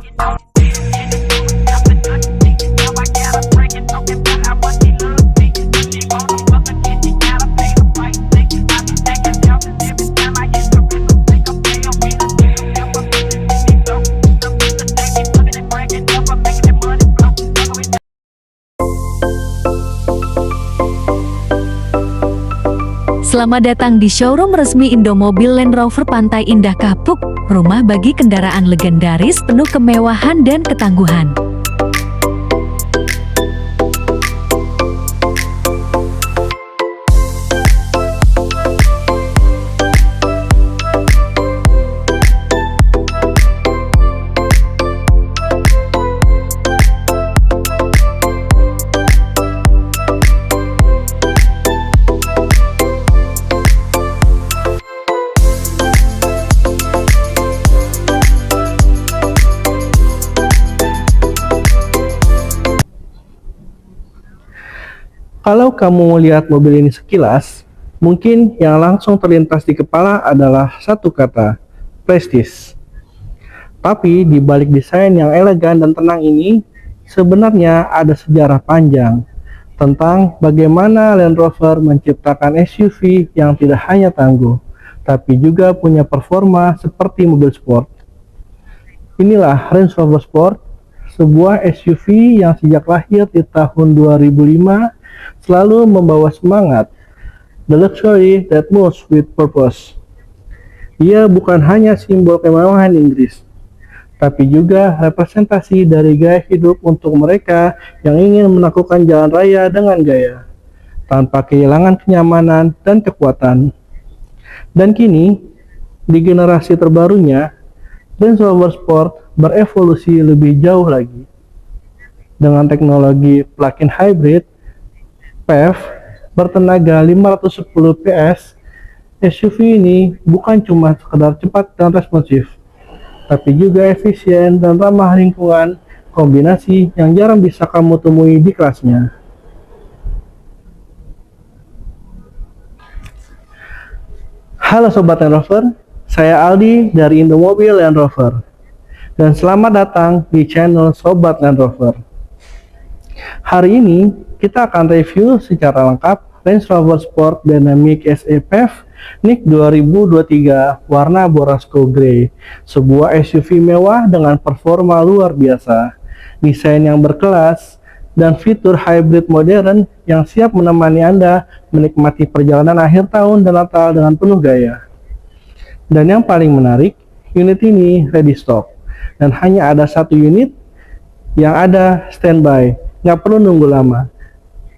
Selamat datang di showroom resmi Indomobil Land Rover Pantai Indah Kapuk, rumah bagi kendaraan legendaris penuh kemewahan dan ketangguhan. Kalau kamu melihat mobil ini sekilas, mungkin yang langsung terlintas di kepala adalah satu kata, prestis. Tapi di balik desain yang elegan dan tenang ini, sebenarnya ada sejarah panjang tentang bagaimana Land Rover menciptakan SUV yang tidak hanya tangguh, tapi juga punya performa seperti mobil sport. Inilah Range Rover Sport, sebuah SUV yang sejak lahir di tahun 2005 selalu membawa semangat, the luxury that moves with purpose. Ia bukan hanya simbol kemewahan Inggris, tapi juga representasi dari gaya hidup untuk mereka yang ingin menaklukkan jalan raya dengan gaya, tanpa kehilangan kenyamanan dan kekuatan. Dan kini, di generasi terbarunya, Range Rover Sport berevolusi lebih jauh lagi. Dengan teknologi plug-in hybrid, PHEV bertenaga 510 PS, SUV ini bukan cuma sekedar cepat dan responsif, tapi juga efisien dan ramah lingkungan, kombinasi yang jarang bisa kamu temui di kelasnya. Halo Sobat Land Rover, saya Aldi dari Indomobil Land Rover, dan selamat datang di channel Sobat Land Rover. Hari ini kita akan review secara lengkap Range Rover Sport Dynamic SE PHEV NIK 2023 warna Borrasco Grey, sebuah SUV mewah dengan performa luar biasa, desain yang berkelas, dan fitur hybrid modern yang siap menemani Anda menikmati perjalanan akhir tahun dan Natal dengan penuh gaya. Dan yang paling menarik, unit ini ready stock, dan hanya ada satu unit yang ada standby, nggak perlu nunggu lama.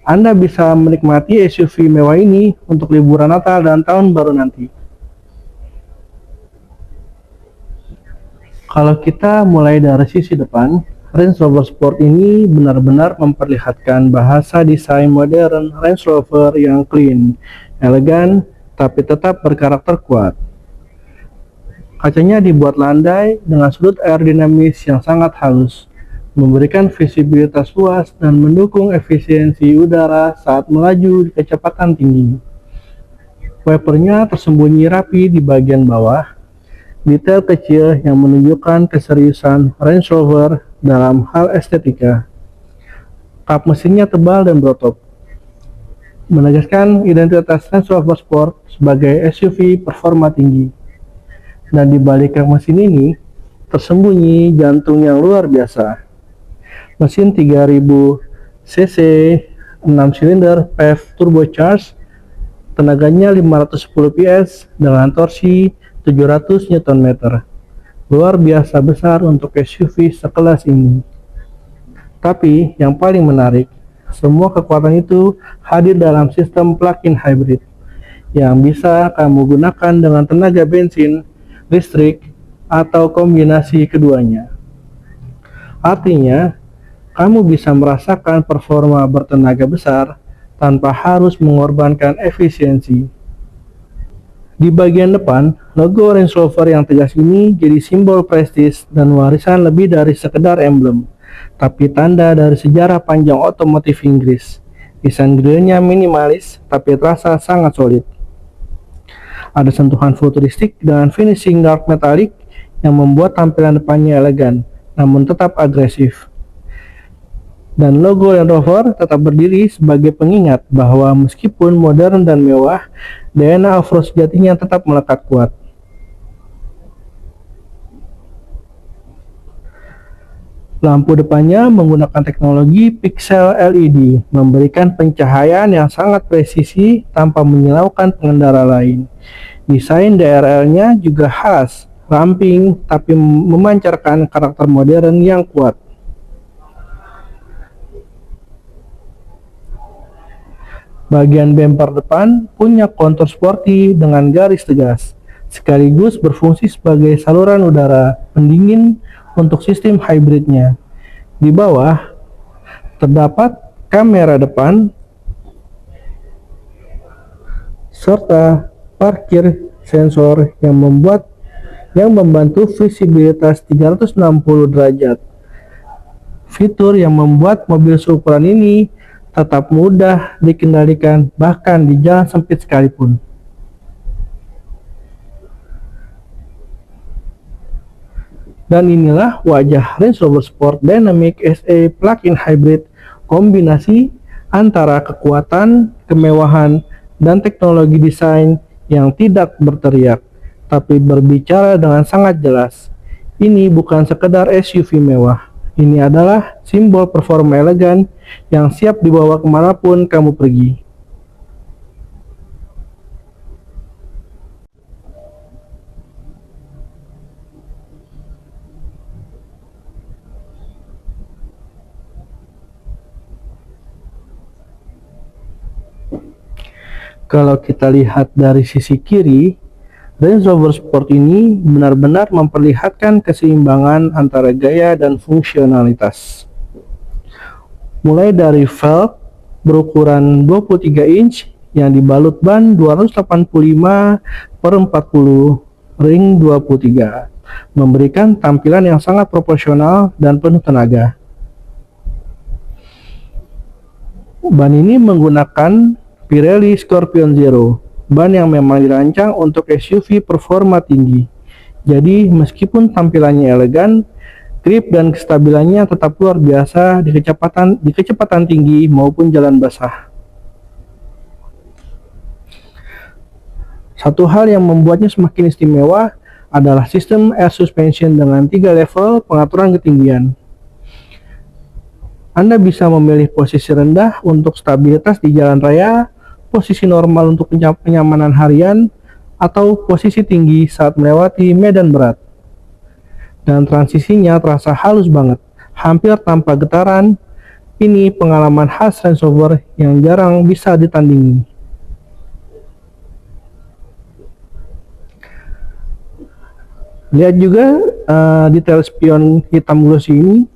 Anda bisa menikmati SUV mewah ini untuk liburan Natal dan Tahun Baru nanti. Kalau kita mulai dari sisi depan, Range Rover Sport ini benar-benar memperlihatkan bahasa desain modern Range Rover yang clean, elegan, tapi tetap berkarakter kuat. Kacanya dibuat landai dengan sudut aerodinamis yang sangat halus, memberikan visibilitas luas dan mendukung efisiensi udara saat melaju di kecepatan tinggi. Wipernya tersembunyi rapi di bagian bawah, detail kecil yang menunjukkan keseriusan Range Rover dalam hal estetika. Kap mesinnya tebal dan berotot, menegaskan identitas Range Rover Sport sebagai SUV performa tinggi. Dan di balik kap mesin ini, tersembunyi jantung yang luar biasa. Mesin 3000 cc 6 silinder PHEV turbocharged, tenaganya 510 PS dengan torsi 700 Nm. Luar biasa besar untuk SUV sekelas ini. Tapi yang paling menarik, semua kekuatan itu hadir dalam sistem plug-in hybrid yang bisa kamu gunakan dengan tenaga bensin, listrik, atau kombinasi keduanya. Artinya, kamu bisa merasakan performa bertenaga besar tanpa harus mengorbankan efisiensi. Di bagian depan, logo Range Rover yang tegas ini jadi simbol prestis dan warisan lebih dari sekedar emblem, tapi tanda dari sejarah panjang otomotif Inggris. Desain grillnya minimalis, tapi terasa sangat solid. Ada sentuhan futuristik dengan finishing dark metallic yang membuat tampilan depannya elegan, namun tetap agresif. Dan logo Land Rover tetap berdiri sebagai pengingat bahwa meskipun modern dan mewah, DNA off-road sejatinya tetap melekat kuat. Lampu depannya menggunakan teknologi pixel LED, memberikan pencahayaan yang sangat presisi tanpa menyilaukan pengendara lain. Desain DRL-nya juga khas, ramping tapi memancarkan karakter modern yang kuat. Bagian bumper depan punya kontur sporty dengan garis tegas, sekaligus berfungsi sebagai saluran udara pendingin untuk sistem hybridnya. Di bawah terdapat kamera depan serta parkir sensor yang membantu visibilitas 360 derajat. Fitur yang membuat mobil seukuran ini tetap mudah dikendalikan bahkan di jalan sempit sekalipun. Dan inilah wajah Range Rover Sport Dynamic SE Plug-in Hybrid, kombinasi antara kekuatan, kemewahan, dan teknologi desain yang tidak berteriak, tapi berbicara dengan sangat jelas. Ini bukan sekedar SUV mewah. Ini adalah simbol performa elegan yang siap dibawa kemanapun kamu pergi. Kalau kita lihat dari sisi kiri, Range Rover Sport ini benar-benar memperlihatkan keseimbangan antara gaya dan fungsionalitas. Mulai dari velg berukuran 23 inch yang dibalut ban 285/40 ring 23, memberikan tampilan yang sangat proporsional dan penuh tenaga. Ban ini menggunakan Pirelli Scorpion Zero, ban yang memang dirancang untuk SUV performa tinggi. Jadi meskipun tampilannya elegan, grip dan kestabilannya tetap luar biasa di kecepatan tinggi maupun jalan basah. Satu hal yang membuatnya semakin istimewa adalah sistem air suspension dengan 3 level pengaturan ketinggian. Anda bisa memilih posisi rendah untuk stabilitas di jalan raya, posisi normal untuk kenyamanan harian, atau posisi tinggi saat melewati medan berat. Dan transisinya terasa halus banget, hampir tanpa getaran. Ini pengalaman khas Range Rover yang jarang bisa ditandingi. Lihat juga detail spion hitam glossy ini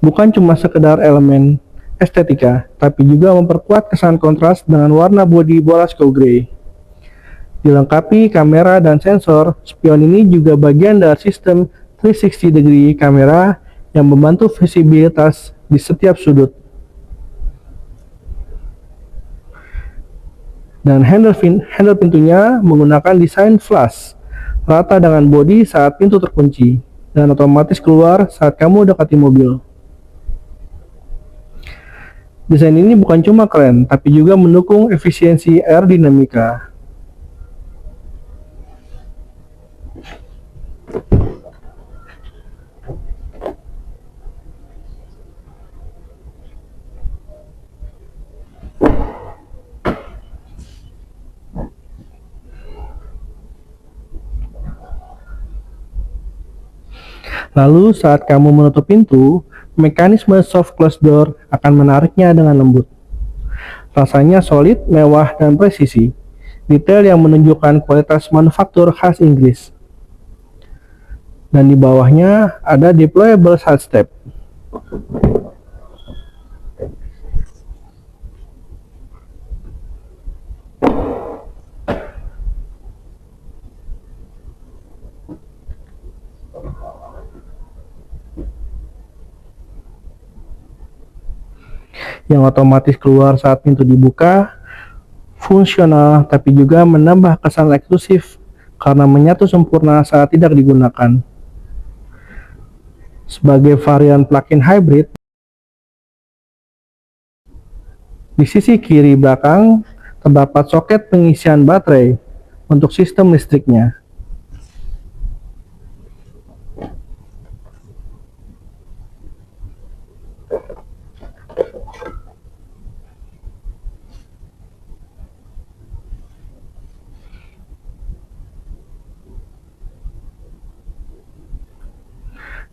bukan cuma sekedar elemen estetika, tapi juga memperkuat kesan kontras dengan warna bodi Bolasco Grey. Dilengkapi kamera dan sensor, spion ini juga bagian dari sistem 360 degree kamera yang membantu visibilitas di setiap sudut. Dan handle pintunya menggunakan desain flush, rata dengan bodi saat pintu terkunci, dan otomatis keluar saat kamu dekati mobil. Desain ini bukan cuma keren, tapi juga mendukung efisiensi aerodinamika. Lalu saat kamu menutup pintu, mekanisme soft close door akan menariknya dengan lembut. Rasanya solid, mewah, dan presisi. Detail yang menunjukkan kualitas manufaktur khas Inggris. Dan di bawahnya ada deployable side step. Yang otomatis keluar saat pintu dibuka, fungsional tapi juga menambah kesan eksklusif karena menyatu sempurna saat tidak digunakan. Sebagai varian plug-in hybrid, di sisi kiri belakang terdapat soket pengisian baterai untuk sistem listriknya.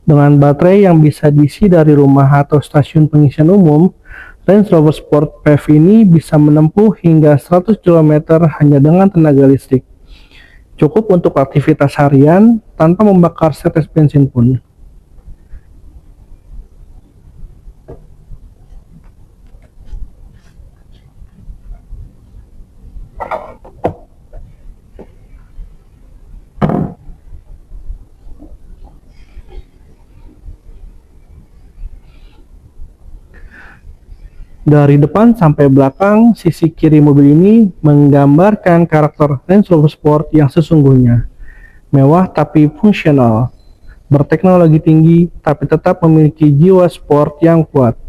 Dengan baterai yang bisa diisi dari rumah atau stasiun pengisian umum, Range Rover Sport PHEV ini bisa menempuh hingga 100 km hanya dengan tenaga listrik. Cukup untuk aktivitas harian tanpa membakar setes bensin pun. Dari depan sampai belakang, sisi kiri mobil ini menggambarkan karakter Range Rover Sport yang sesungguhnya. Mewah tapi fungsional, berteknologi tinggi tapi tetap memiliki jiwa sport yang kuat.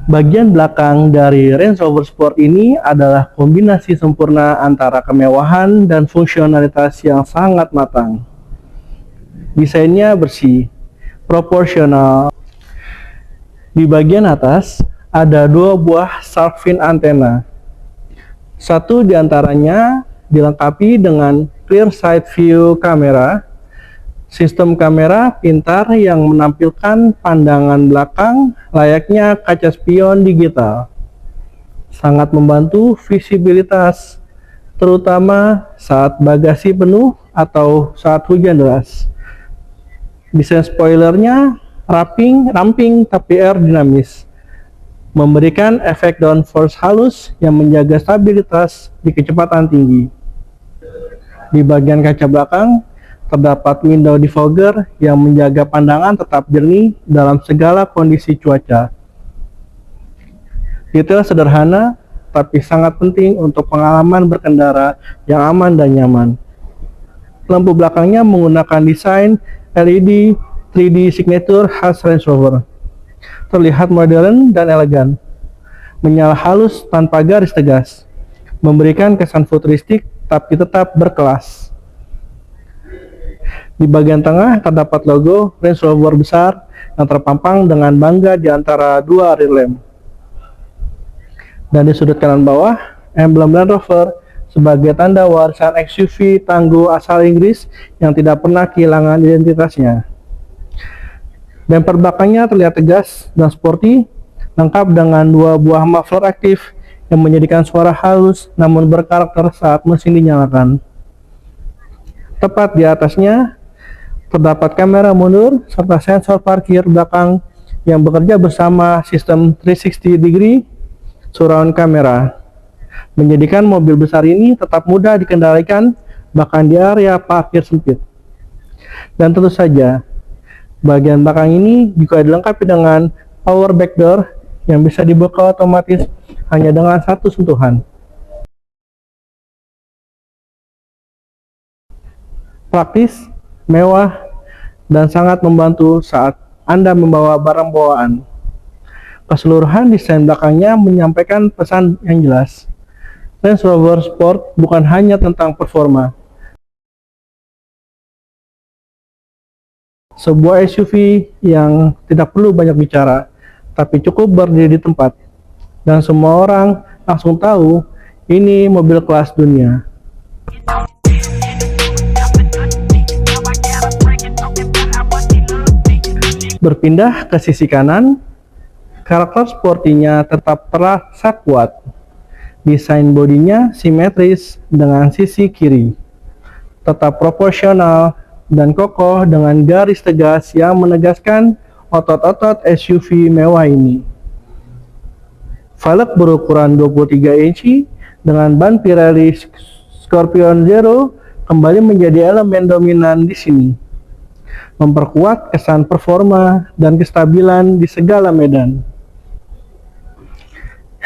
Bagian belakang dari Range Rover Sport ini adalah kombinasi sempurna antara kemewahan dan fungsionalitas yang sangat matang. Desainnya bersih, proporsional. Di bagian atas ada dua buah shark fin antena. Satu diantaranya dilengkapi dengan clear side view kamera, sistem kamera pintar yang menampilkan pandangan belakang layaknya kaca spion digital. Sangat membantu visibilitas, terutama saat bagasi penuh atau saat hujan deras. Desain spoilernya ramping tapi aerodinamis, memberikan efek downforce halus yang menjaga stabilitas di kecepatan tinggi. Di bagian kaca belakang terdapat window defogger yang menjaga pandangan tetap jernih dalam segala kondisi cuaca. Detail sederhana tapi sangat penting untuk pengalaman berkendara yang aman dan nyaman. Lampu belakangnya menggunakan desain LED 3D signature khas Range Rover. Terlihat modern dan elegan, menyala halus tanpa garis tegas, memberikan kesan futuristik tapi tetap berkelas. Di bagian tengah terdapat logo Range Rover besar yang terpampang dengan bangga di antara dua rear lamp. Dan di sudut kanan bawah, emblem Land Rover sebagai tanda warisan SUV tangguh asal Inggris yang tidak pernah kehilangan identitasnya. Bumper belakangnya terlihat tegas dan sporty, lengkap dengan dua buah muffler aktif yang menjadikan suara halus namun berkarakter saat mesin dinyalakan. Tepat di atasnya terdapat kamera mundur serta sensor parkir belakang yang bekerja bersama sistem 360 degree surround camera, menjadikan mobil besar ini tetap mudah dikendalikan bahkan di area parkir sempit. Dan tentu saja, bagian belakang ini juga dilengkapi dengan power back door yang bisa dibuka otomatis hanya dengan satu sentuhan. Praktis, mewah, dan sangat membantu saat Anda membawa barang bawaan. Keseluruhan desain belakangnya menyampaikan pesan yang jelas. Range Rover Sport bukan hanya tentang performa. Sebuah SUV yang tidak perlu banyak bicara, tapi cukup berdiri di tempat. Dan semua orang langsung tahu ini mobil kelas dunia. Berpindah ke sisi kanan, karakter sportinya tetap terasa kuat. Desain bodinya simetris dengan sisi kiri, tetap proporsional dan kokoh dengan garis tegas yang menegaskan otot-otot SUV mewah ini. Velg berukuran 23 inci dengan ban Pirelli Scorpion Zero kembali menjadi elemen dominan di sini, memperkuat kesan performa dan kestabilan di segala medan.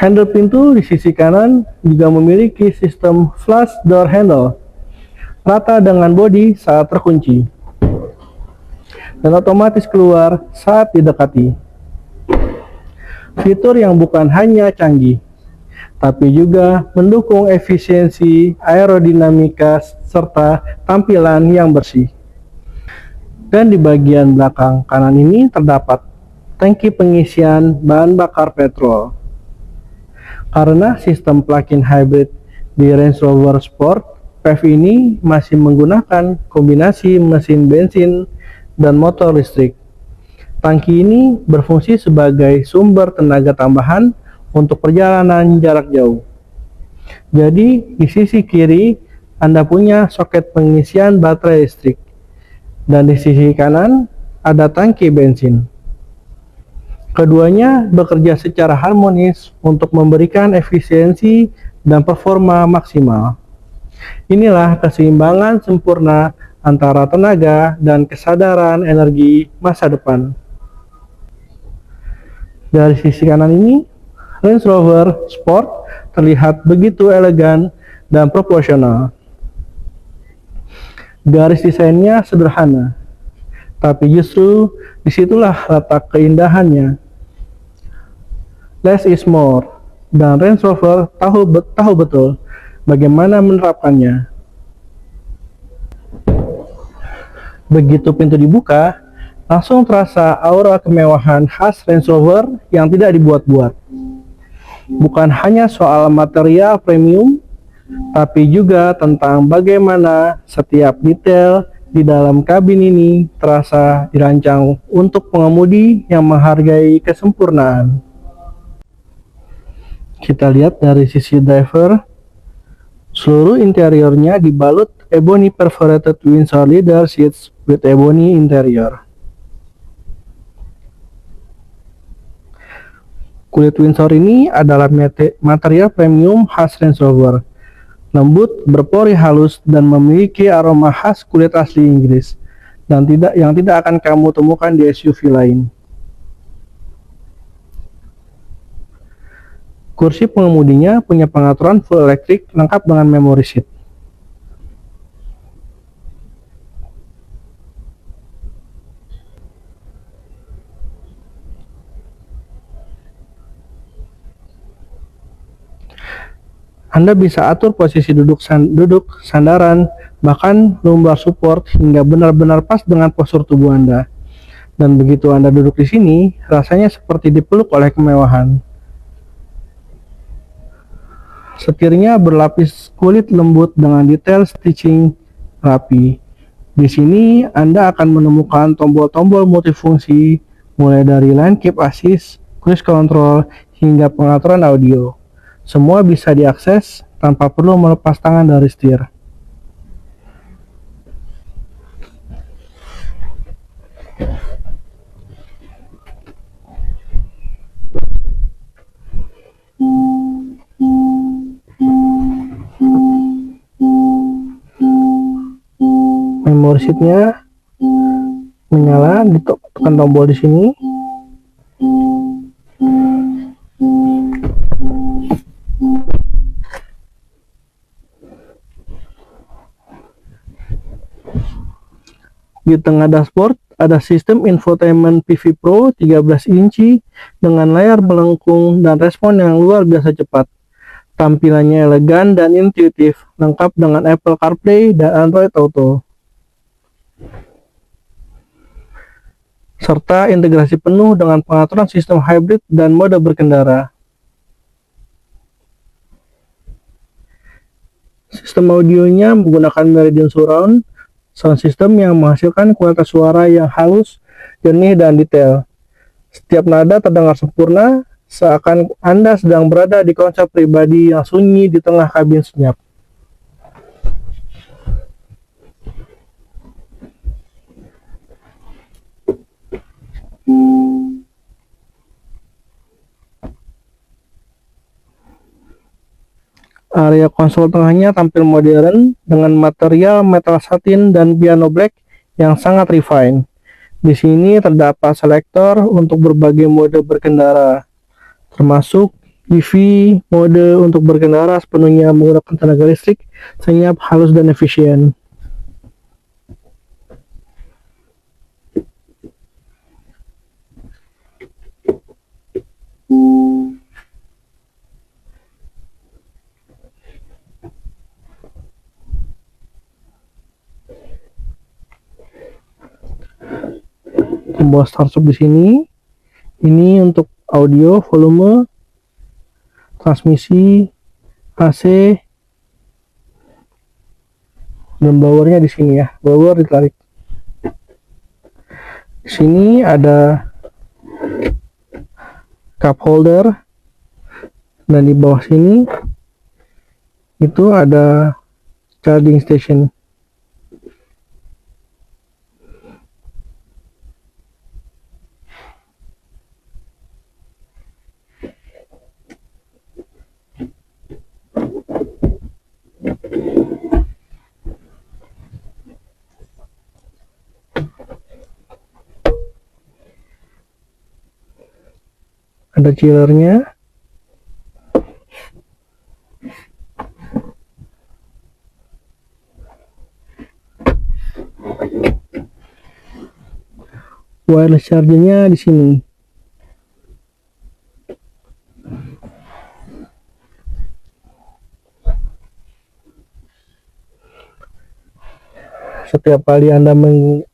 Handle pintu di sisi kanan juga memiliki sistem flush door handle, rata dengan bodi saat terkunci, dan otomatis keluar saat didekati. Fitur yang bukan hanya canggih, tapi juga mendukung efisiensi aerodinamika serta tampilan yang bersih. Dan di bagian belakang kanan ini terdapat tangki pengisian bahan bakar petrol. Karena sistem plug-in hybrid di Range Rover Sport, PHEV ini masih menggunakan kombinasi mesin bensin dan motor listrik. Tangki ini berfungsi sebagai sumber tenaga tambahan untuk perjalanan jarak jauh. Jadi, di sisi kiri Anda punya soket pengisian baterai listrik, dan di sisi kanan ada tangki bensin. Keduanya bekerja secara harmonis untuk memberikan efisiensi dan performa maksimal. Inilah keseimbangan sempurna antara tenaga dan kesadaran energi masa depan. Dari sisi kanan ini, Range Rover Sport terlihat begitu elegan dan proporsional. Garis desainnya sederhana, tapi justru disitulah letak keindahannya. Less is more, dan Range Rover tahu betul bagaimana menerapkannya. Begitu pintu dibuka, langsung terasa aura kemewahan khas Range Rover yang tidak dibuat-buat. Bukan hanya soal material premium, tapi juga tentang bagaimana setiap detail di dalam kabin ini terasa dirancang untuk pengemudi yang menghargai kesempurnaan. Kita lihat dari sisi driver, seluruh interiornya dibalut ebony perforated Windsor leather seats with ebony interior. Kulit Windsor ini adalah material premium khas Range Rover, lembut, berpori halus, dan memiliki aroma khas kulit asli Inggris, dan yang tidak akan kamu temukan di SUV lain. Kursi pengemudinya punya pengaturan full electric lengkap dengan memory seat. Anda bisa atur posisi duduk sandaran, bahkan lumbar support hingga benar-benar pas dengan postur tubuh Anda. Dan begitu Anda duduk di sini, rasanya seperti dipeluk oleh kemewahan. Setirnya berlapis kulit lembut dengan detail stitching rapi. Di sini Anda akan menemukan tombol-tombol multifungsi mulai dari lane keep assist, cruise control, hingga pengaturan audio. Semua bisa diakses tanpa perlu melepas tangan dari setir. Memory seatnya menyala, ditekan tombol di sini. Di tengah dashboard ada sistem infotainment PV Pro 13 inci dengan layar melengkung dan respon yang luar biasa cepat. Tampilannya elegan dan intuitif, lengkap dengan Apple CarPlay dan Android Auto, serta integrasi penuh dengan pengaturan sistem hybrid dan mode berkendara. Sistem audionya menggunakan Meridian Surround sound system yang menghasilkan kualitas suara yang halus, jernih, dan detail. Setiap nada terdengar sempurna, seakan Anda sedang berada di konser pribadi yang sunyi di tengah kabin senyap. Area konsol tengahnya tampil modern dengan material metal satin dan piano black yang sangat refined. Di sini terdapat selektor untuk berbagai mode berkendara, termasuk EV mode untuk berkendara sepenuhnya menggunakan tenaga listrik, senyap, halus, dan efisien. Tombol start stop di sini. Ini untuk audio, volume, transmisi, AC, dan blowernya di sini ya. Blower ditarik. Di sini ada cup holder, dan di bawah sini itu ada charging station. Ada chillernya. Wireless chargernya di sini. Setiap kali Anda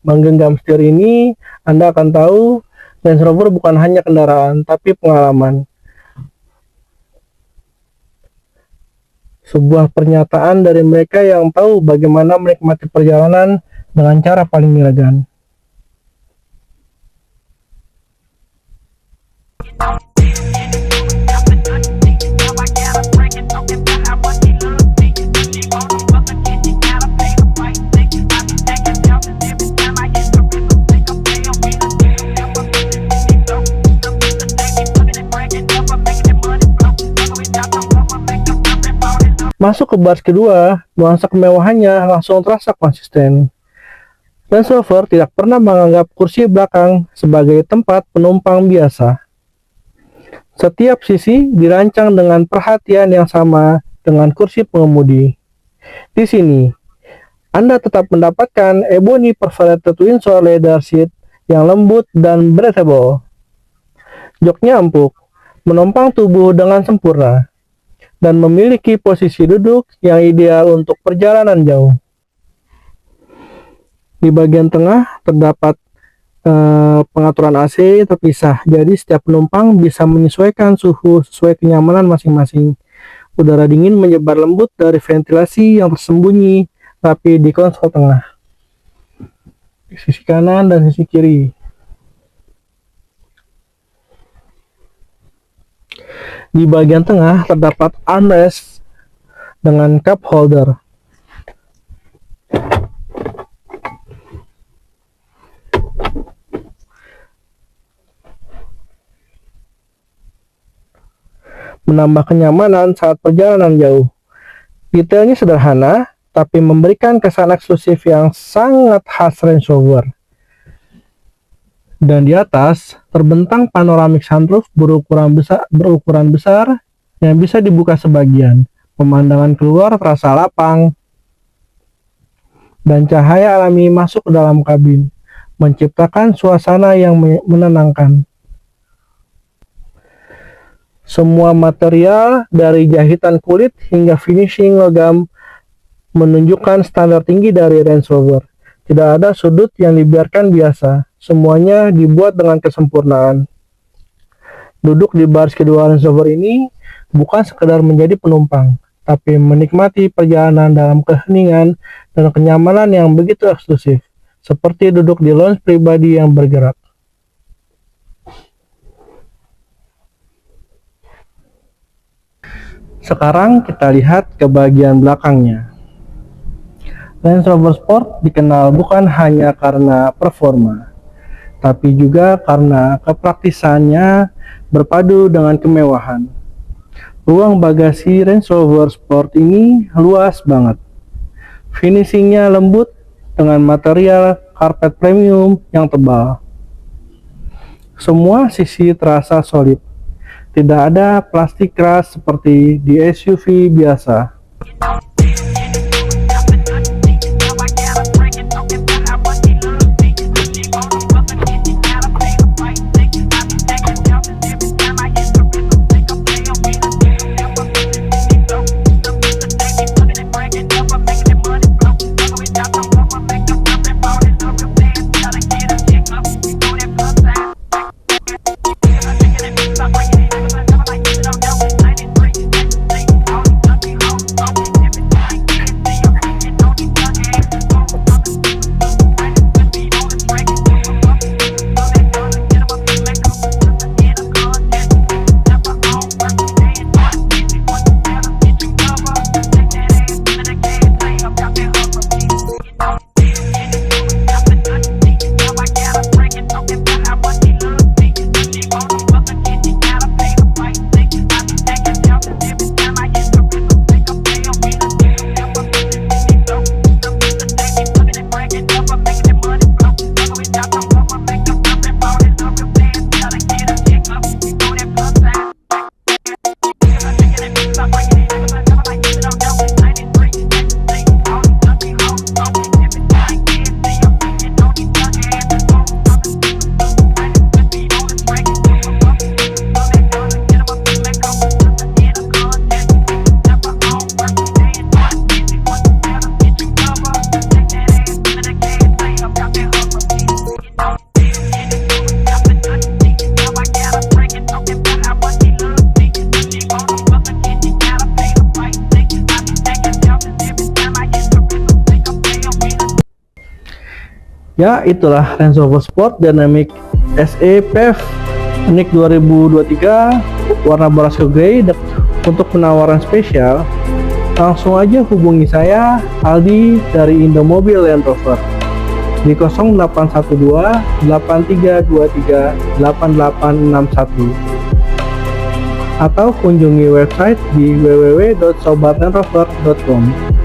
menggenggam setir ini, Anda akan tahu Range Rover bukan hanya kendaraan, tapi pengalaman. Sebuah pernyataan dari mereka yang tahu bagaimana menikmati perjalanan dengan cara paling elegan. Masuk ke baris kedua, nuansa kemewahannya langsung terasa konsisten. Range Rover tidak pernah menganggap kursi belakang sebagai tempat penumpang biasa. Setiap sisi dirancang dengan perhatian yang sama dengan kursi pengemudi. Di sini, Anda tetap mendapatkan ebony perforated windsor leather seat yang lembut dan breathable. Joknya empuk, menopang tubuh dengan sempurna, dan memiliki posisi duduk yang ideal untuk perjalanan jauh. Di bagian tengah terdapat pengaturan AC terpisah, jadi setiap penumpang bisa menyesuaikan suhu sesuai kenyamanan masing-masing. Udara dingin menyebar lembut dari ventilasi yang tersembunyi rapi di konsol tengah, di sisi kanan dan sisi kiri. Di bagian tengah terdapat armrest dengan cup holder. Menambah kenyamanan saat perjalanan jauh. Detailnya sederhana, tapi memberikan kesan eksklusif yang sangat khas Range Rover. Dan di atas terbentang panoramic sunroof berukuran besar yang bisa dibuka sebagian. Pemandangan keluar terasa lapang dan cahaya alami masuk ke dalam kabin, menciptakan suasana yang menenangkan. Semua material dari jahitan kulit hingga finishing logam menunjukkan standar tinggi dari Range Rover. Tidak ada sudut yang dibiarkan biasa. Semuanya dibuat dengan kesempurnaan. Duduk di baris kedua Range Rover ini bukan sekedar menjadi penumpang, tapi menikmati perjalanan dalam keheningan dan kenyamanan yang begitu eksklusif, seperti duduk di lounge pribadi yang bergerak. Sekarang kita lihat ke bagian belakangnya. Range Rover Sport dikenal bukan hanya karena performa, tapi juga karena kepraktisannya berpadu dengan kemewahan. Ruang bagasi Range Rover Sport ini luas banget. Finishingnya lembut dengan material karpet premium yang tebal. Semua sisi terasa solid. Tidak ada plastik keras seperti di SUV biasa. Ya, itulah Range Rover Sport Dynamic SE PHEV Unique 2023 warna Borasko Grey. Untuk penawaran spesial, langsung aja hubungi saya Aldi dari Indomobil Land Rover di 0812 8323 8861 atau kunjungi website di www.sobatlandrover.com.